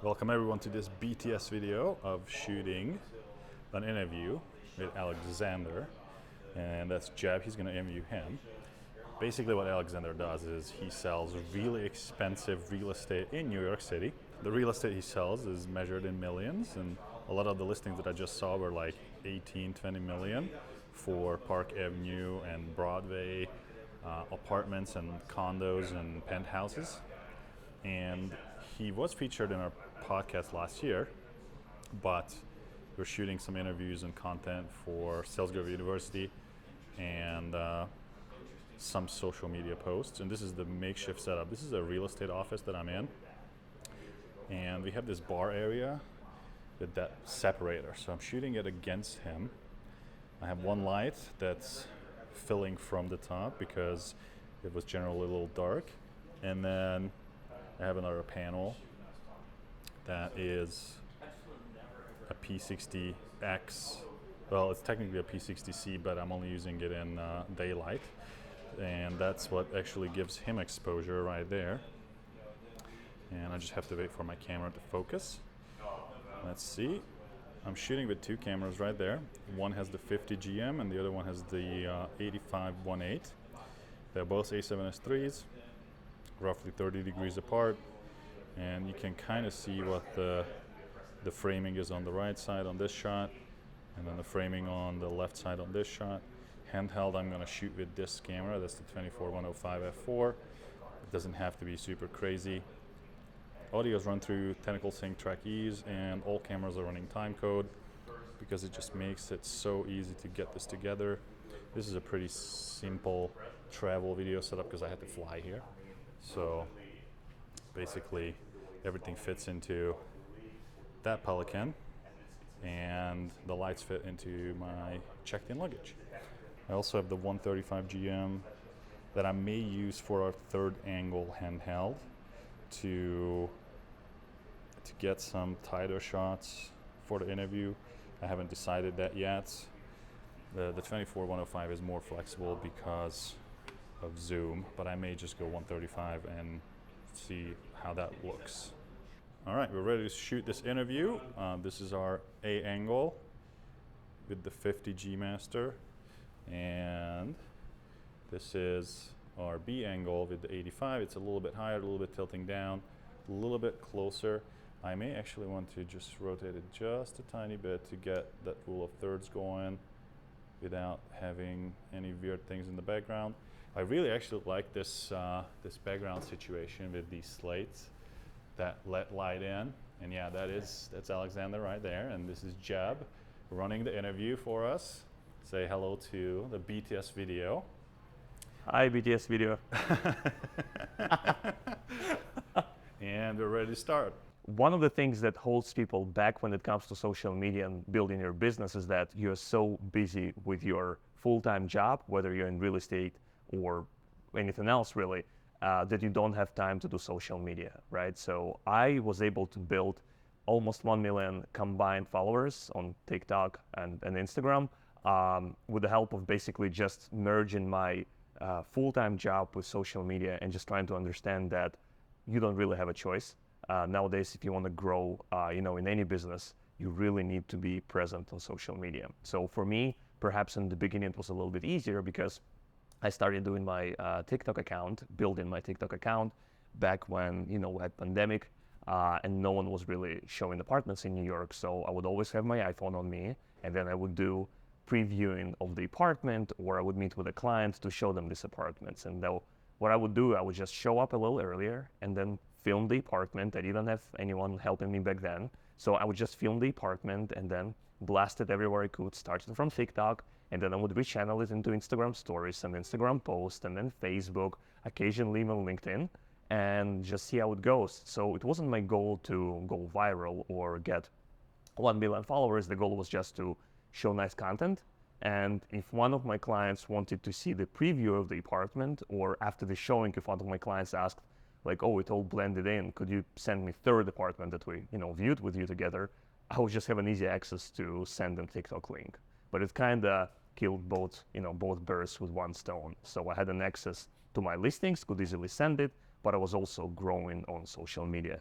Welcome everyone to this BTS video of shooting an interview with Alexander, and that's Jeb. He's going to interview him. Basically what Alexander does is he sells really expensive real estate in New York City. The real estate he sells is measured in millions, and a lot of the listings that I just saw were like 18, 20 million for Park Avenue and Broadway apartments and condos and penthouses. And he was featured in our podcast last year, but we're shooting some interviews and content for Sales Grove University and some social media posts. And this is the makeshift setup. This is a real estate office that I'm in, and we have this bar area with that separator. So I'm shooting it against him. I have one light that's filling from the top because it was generally a little dark, and then I have another panel that is a P60X. Well, it's technically a P60C, but I'm only using it in daylight. And that's what actually gives him exposure right there. And I just have to wait for my camera to focus. Let's see. I'm shooting with two cameras right there. One has the 50 GM and the other one has the 85-1.8. They're both A7SIIIs. Roughly 30 degrees apart, and you can kind of see what the framing is on the right side on this shot, and then the framing on the left side on this shot. Handheld, I'm going to shoot with this camera. That's the 24-105 f4. It doesn't have to be super crazy. Audio is run through Tentacle Sync track ease, and all cameras are running timecode because it just makes it so easy to get this together. This is a pretty simple travel video setup because I had to fly here. So basically everything fits into that Pelican, and the lights fit into my checked-in luggage. I also have the 135 GM that I may use for our third angle handheld to get some tighter shots for the interview. I haven't decided that yet. The 24-105 is more flexible because of zoom, but I may just go 135 and see how that looks. All right, we're ready to shoot this interview. This is our A angle with the 50 G master, and this is our B angle with the 85. It's a little bit higher, a little bit tilting down, a little bit closer. I may actually want to just rotate it just a tiny bit to get that rule of thirds going without having any weird things in the background. I really actually like this this background situation with these slates that let light in, and yeah, that's Alexander right there, and this is Jeb running the interview for us. Say hello to the BTS video. Hi, BTS video. And we're ready to start. One of the things that holds people back when it comes to social media and building your business is that you're so busy with your full-time job, whether you're in real estate or anything else really, that you don't have time to do social media, right? So I was able to build almost 1 million combined followers on TikTok and Instagram with the help of basically just merging my full-time job with social media and just trying to understand that you don't really have a choice. Nowadays, if you want to grow, in any business, you really need to be present on social media. So for me, perhaps in the beginning, it was a little bit easier because I started doing my TikTok account, building my TikTok account back when, we had pandemic and no one was really showing apartments in New York. So I would always have my iPhone on me, and then I would do previewing of the apartment, or I would meet with a client to show them these apartments. And what I would do, I would just show up a little earlier and then film the apartment. I didn't have anyone helping me back then. So I would just film the apartment and then blast it everywhere I could, starting from TikTok, and then I would rechannel it into Instagram stories and Instagram posts and then Facebook, occasionally even LinkedIn, and just see how it goes. So it wasn't my goal to go viral or get 1 million followers. The goal was just to show nice content. And if one of my clients wanted to see the preview of the apartment, or after the showing, if one of my clients asked, like, oh, it all blended in, could you send me third apartment that we, viewed with you together? I would just have an easy access to send them TikTok link. But it kind of killed both birds with one stone. So I had an access to my listings, could easily send it, but I was also growing on social media.